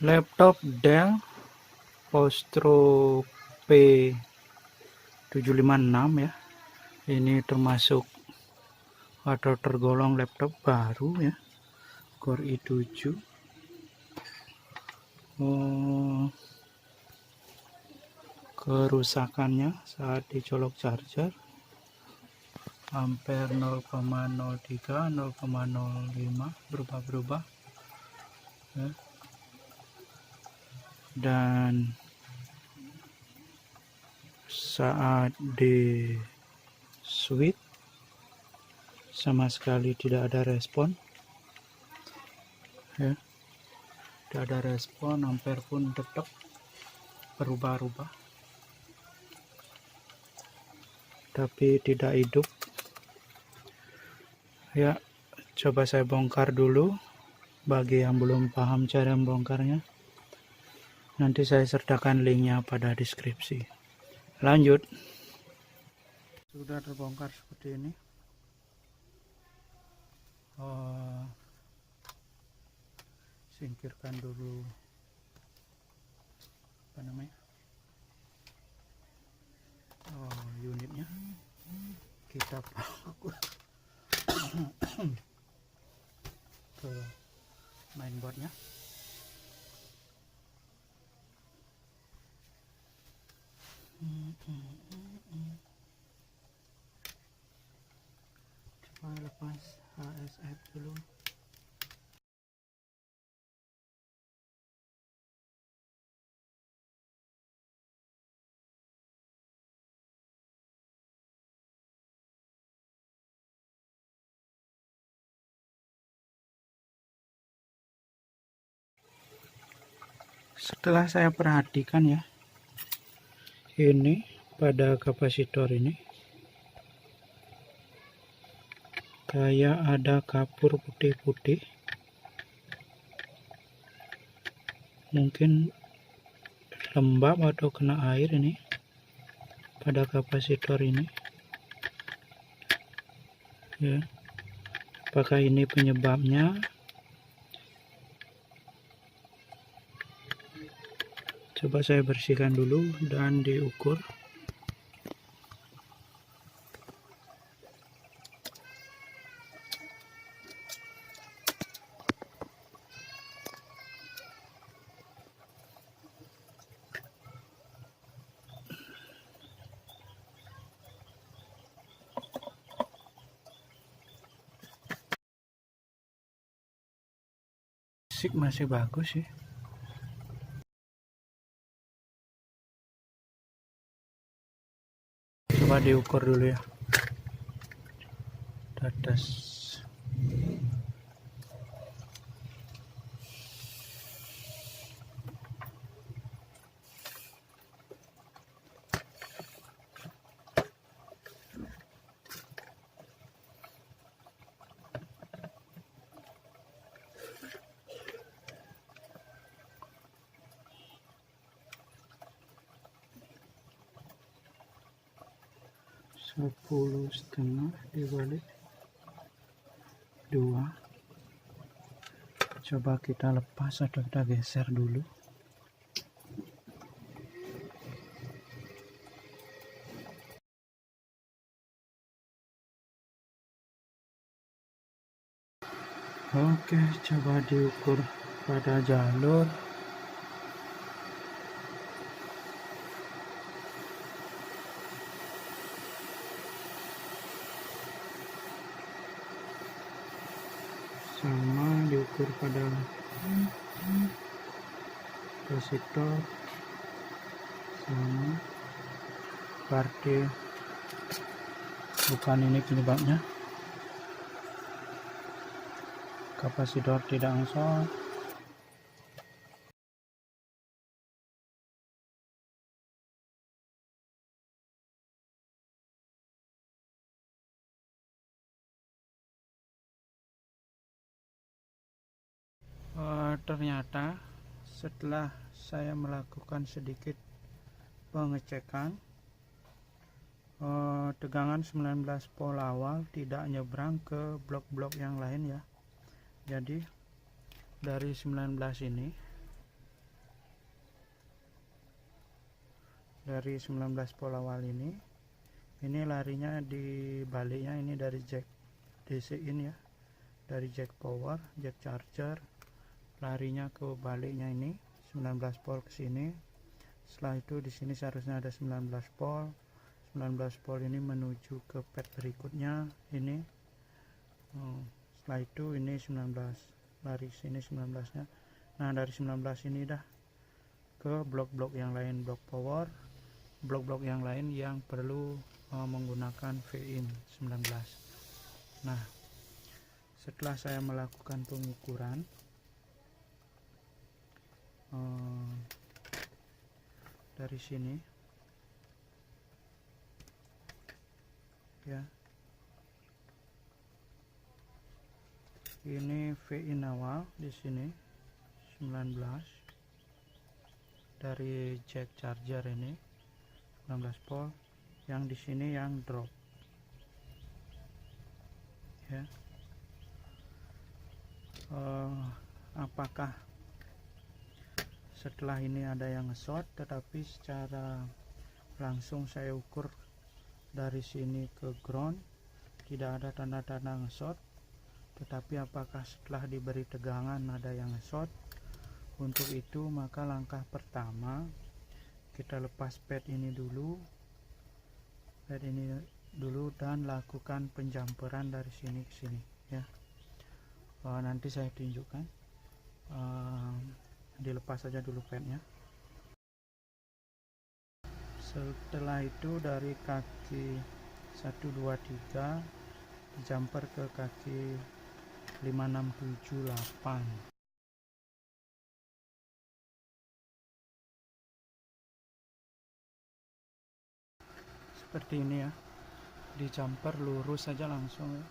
Laptop Dell Postro P756 ya. Ini termasuk atau tergolong laptop baru ya. Core i7. Kerusakannya saat dicolok charger ampere 0,03 0,05 berubah-berubah ya. Dan saat di switch sama sekali tidak ada respon ya, tidak ada respon, ampere pun tetap berubah-ubah tapi tidak hidup ya. Coba saya bongkar dulu bagi yang belum paham cara membongkarnya. Nanti saya sertakan linknya pada deskripsi. Lanjut. Sudah terbongkar seperti ini. Singkirkan dulu apa namanya, unitnya. Kita ke mainboardnya. Coba lepas HSF dulu. Setelah saya perhatikan ya, ini pada kapasitor ini kayak ada kapur putih-putih, mungkin lembab atau kena air ini pada kapasitor ini ya. Apakah ini penyebabnya? Coba saya bersihkan dulu dan diukur. Masih bagus sih. Coba diukur dulu ya. Atas. Sepuluh setengah dibalik 2. Coba kita lepas atau kita geser dulu. Oke, coba diukur pada jalur. Sama diukur pada kapasitor sama, berarti bukan ini penyebabnya. Kapasitor tidak ngosot. Ternyata setelah saya melakukan sedikit pengecekan, tegangan 19 volt awal tidak nyebrang ke blok-blok yang lain ya. Jadi dari 19 ini dari 19 volt awal ini larinya di baliknya ini dari jack DC in ya, dari jack power, jack charger, larinya ke baliknya ini 19 volt ke sini. Setelah itu di sini seharusnya ada 19 volt. 19 volt ini menuju ke pad berikutnya ini. Setelah itu ini 19 lari sini 19 nya. Nah dari 19 ini dah ke blok-blok yang lain, blok power, blok-blok yang lain yang perlu menggunakan VIN 19. Nah setelah saya melakukan pengukuran dari sini ya, ini VIN awal di sini 19 dari jack charger ini 19 volt, yang di sini yang drop ya. Apakah setelah ini ada yang short, tetapi secara langsung saya ukur dari sini ke ground tidak ada tanda-tanda nge-short, tetapi apakah setelah diberi tegangan ada yang nge-short? Untuk itu maka langkah pertama kita lepas pad ini dulu, dan lakukan penjamperan dari sini ke sini ya. Nanti saya tunjukkan. Dilepas saja dulu padnya. Setelah itu dari kaki 1 2 3 jumper ke kaki 5 6 7 8. Seperti ini ya, di jumper lurus saja langsung ya,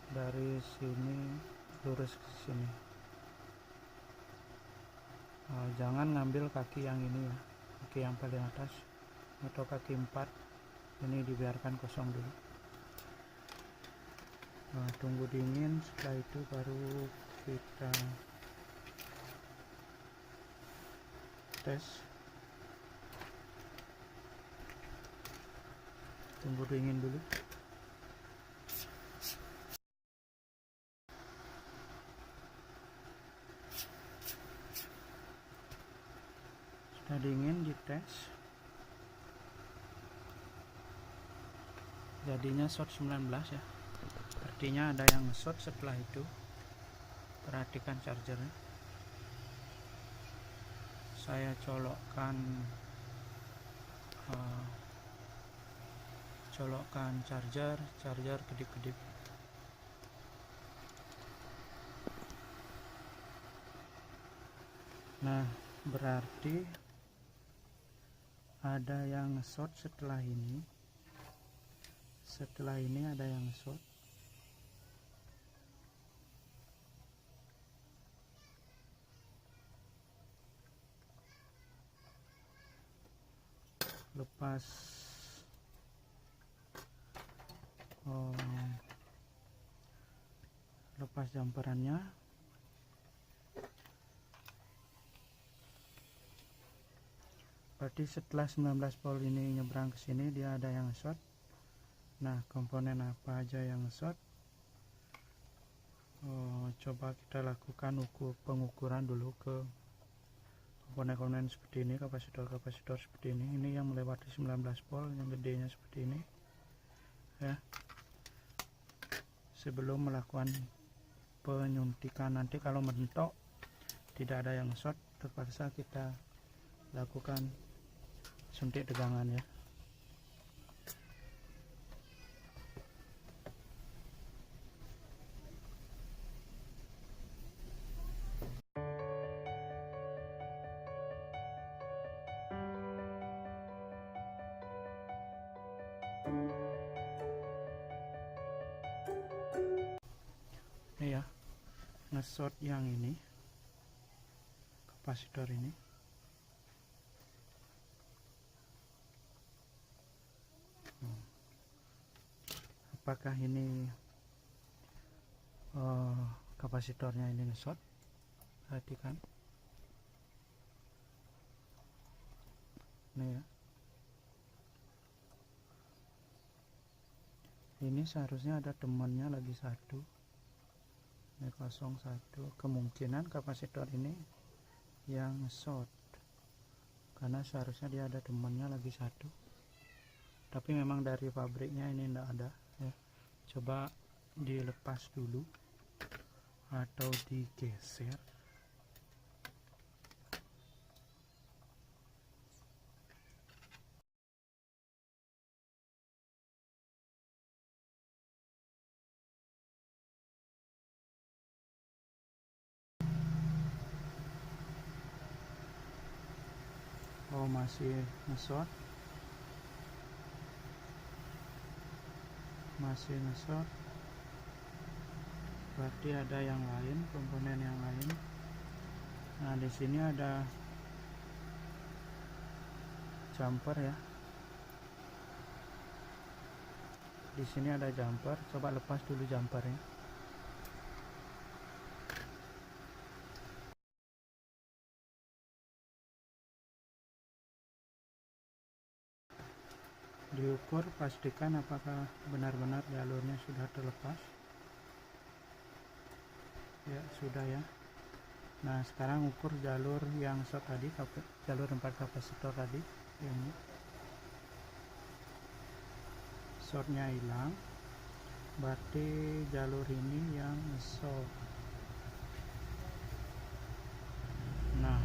dari sini lurus ke sini. Jangan ngambil kaki yang ini ya, kaki yang paling atas atau kaki 4 ini dibiarkan kosong dulu. Tunggu dingin, setelah itu baru kita tes. Tunggu dingin dulu. Sudah dingin, dites. Jadinya short 19 ya. Artinya ada yang short setelah itu. Perhatikan chargernya. Saya colokkan charger kedip-kedip. Nah berarti ada yang short setelah ini ada yang short. Lepas jumperannya. Berarti setelah 19 volt ini nyebrang ke sini dia ada yang short. Nah komponen apa aja yang short? Coba kita lakukan pengukuran dulu ke komponen-komponen seperti ini, kapasitor seperti ini. Ini yang melewati 19 volt, yang gedenya seperti ini ya. Sebelum melakukan penyuntikan, nanti kalau mentok tidak ada yang short, terpaksa kita lakukan suntik tegangan ya. Ini ya, nge-short yang ini, kapasitor ini. Apakah ini kapasitornya ini nge-short? Perhatikan. Ini ya, Ini seharusnya ada temannya lagi satu, ini 01. Kemungkinan kapasitor ini yang short karena seharusnya dia ada temannya lagi satu, tapi memang dari pabriknya ini tidak ada ya. Coba dilepas dulu atau digeser. Oh, masih ngesot, berarti ada yang lain, komponen yang lain. Nah, di sini ada jumper ya, di sini ada jumper. Coba lepas dulu jumpernya. Diukur, pastikan apakah benar-benar jalurnya sudah terlepas. Ya, sudah ya. Nah, sekarang ukur jalur yang short tadi, jalur 4 kapasitor tadi, ini shortnya hilang, berarti jalur ini yang short. Nah,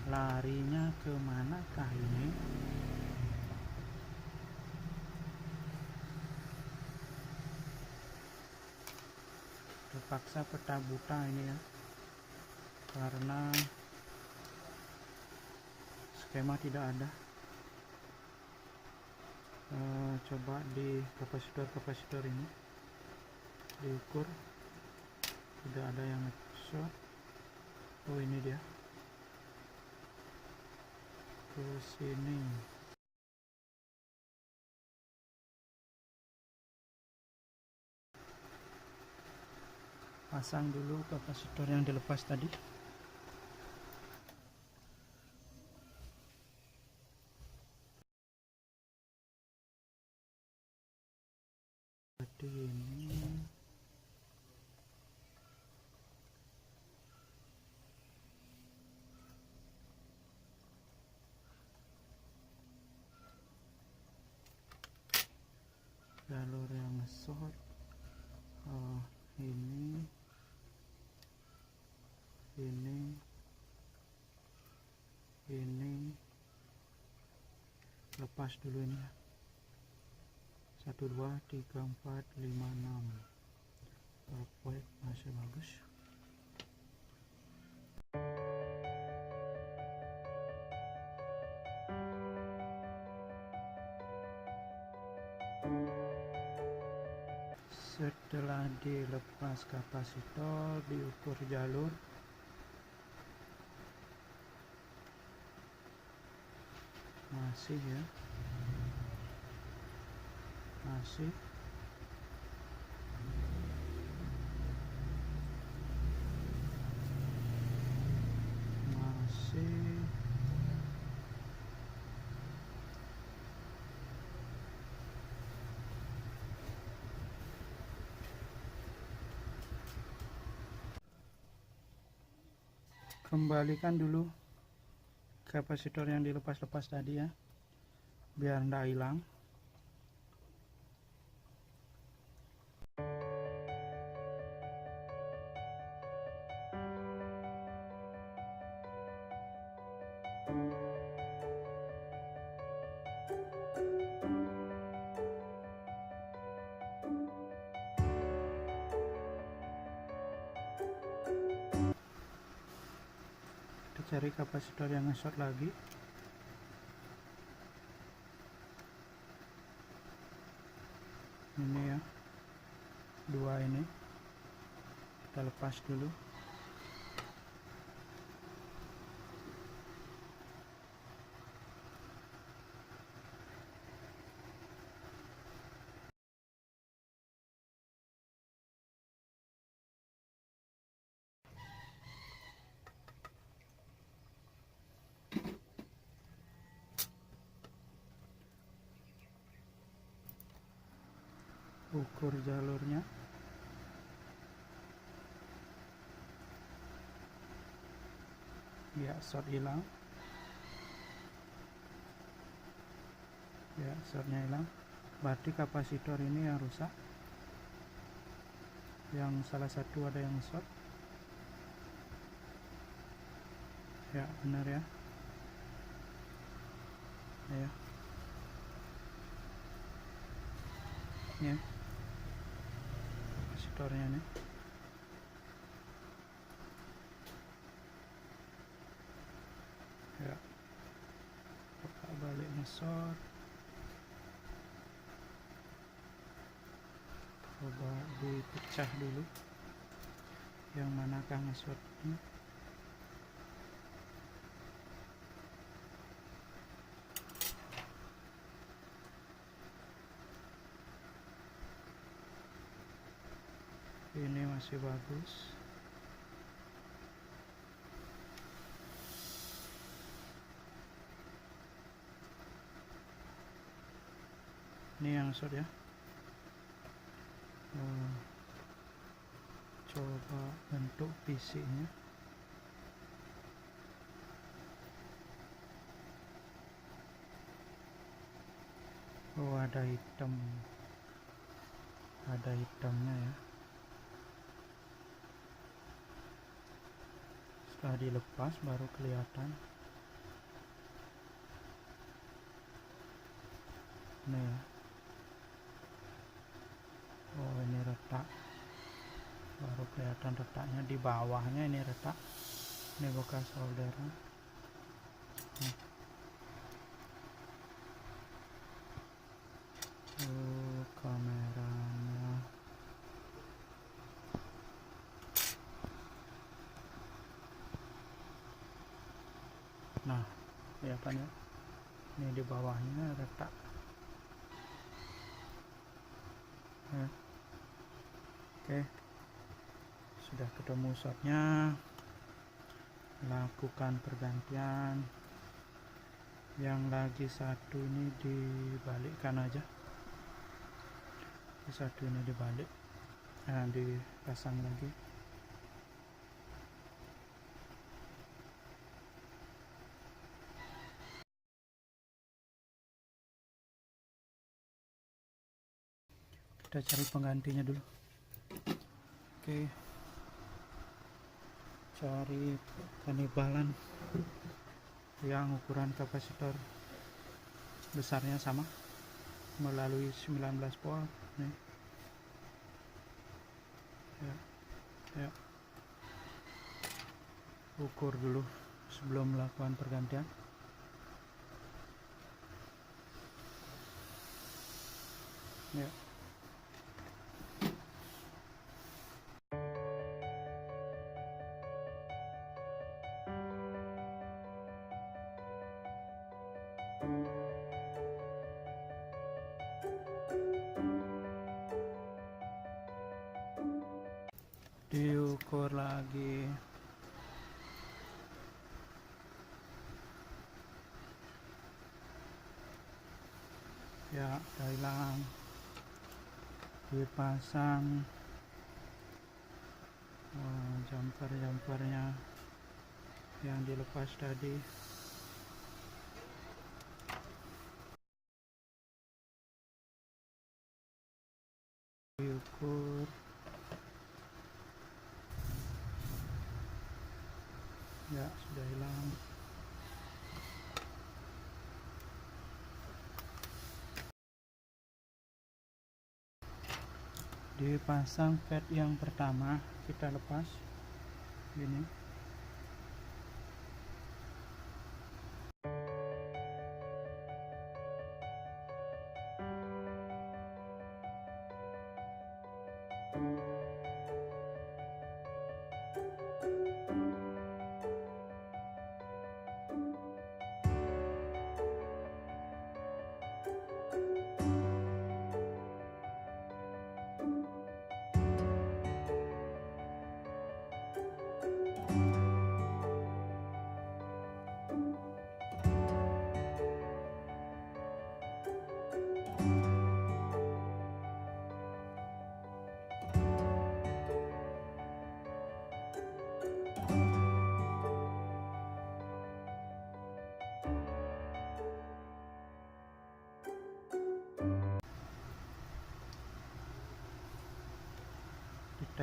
larinya kemanakah ini? Terpaksa peta buta ini ya, karena skema tidak ada. Coba di kapasitor ini diukur, tidak ada yang short. Oh, ini dia ke sini. Pasang dulu kapasitor yang dilepas tadi. Berarti ini jalur yang short. Oh, ini lepas dulu ini ya. 1 2 3 4 5 6. Perfect, masih bagus. Setelah dilepas kapasitor, diukur jalur. Masih ya, masih kembalikan dulu kapasitor yang dilepas-lepas tadi ya, biar ndak hilang. Kita cari kapasitor yang short lagi. Ini ya, 2 ini kita lepas dulu. ukur jalurnya, ya short hilang, ya shortnya hilang, berarti kapasitor ini yang rusak, yang salah satu ada yang short, ya benar ya, ya ini kapasitornya nih, ya buka balik nge-short, coba dipecah dulu yang manakah nge-shortnya. Ini masih bagus, ini yang short ya. Coba bentuk PC nya, oh ada hitam, ada hitamnya ya. Setelah dilepas baru kelihatan. Nih ya. Oh ini retak, baru kelihatan retaknya di bawahnya, ini retak, ini bekas solderan. Kameranya, nah kelihatan ya, ini di bawahnya retak ya. Oke, sudah ketemu shotnya, lakukan pergantian. Yang lagi satu ini dibalikkan aja, satu ini dibalik, nah dipasang lagi. Kita cari penggantinya dulu. Oke, cari penibalan yang ukuran kapasitor besarnya sama melalui 19 volt nih. Ya. Ukur dulu sebelum melakukan pergantian. Ya. Diukur lagi. Ya, udah hilang. Dipasang jumper-jumpernya yang dilepas tadi. Diukur. Ya, sudah hilang. Dipasang pad yang pertama, kita lepas gini.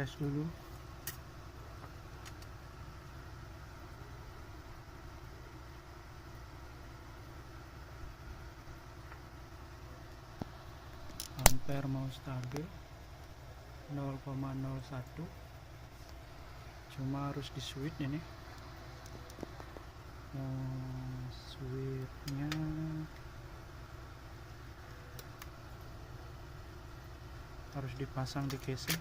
tes dulu. Ampere mau stabil 0,01, cuma harus di switch ini. Switchnya harus dipasang di casing.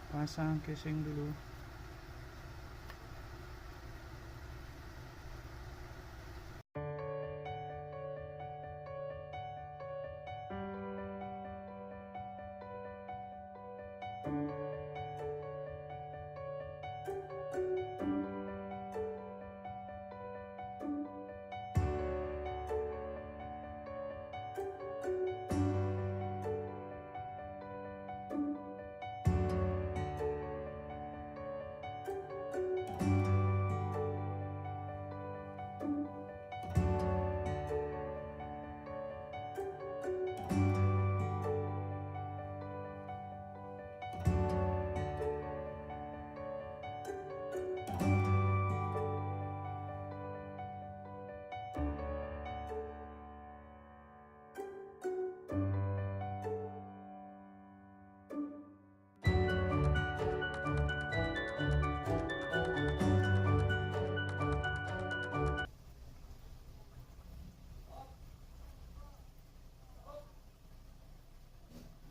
Pasang casing dulu.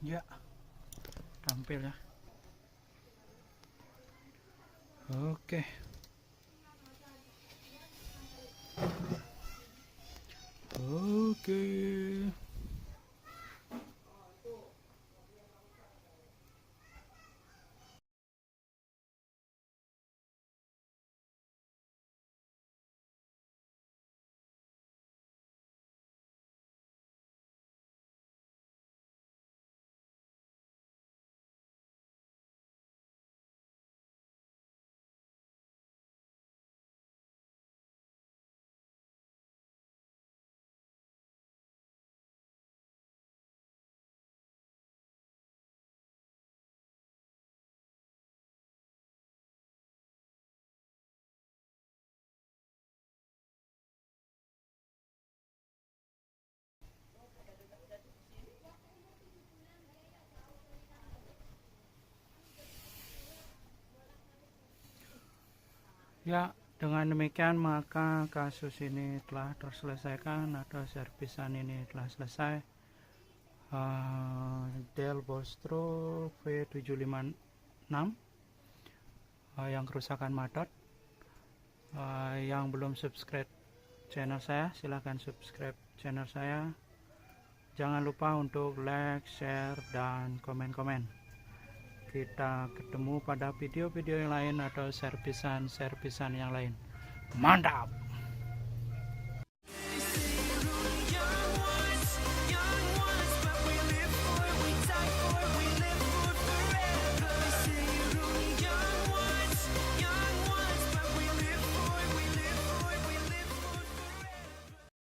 Ya, tampil ya. Oke. Ya, dengan demikian maka kasus ini telah terselesaikan atau servisan ini telah selesai. Dell Bostro V756 yang kerusakan matot. Yang belum subscribe channel saya, silahkan subscribe channel saya. Jangan lupa untuk like, share, dan komen-komen. Kita ketemu pada video-video yang lain atau servisan yang lain. Mantap!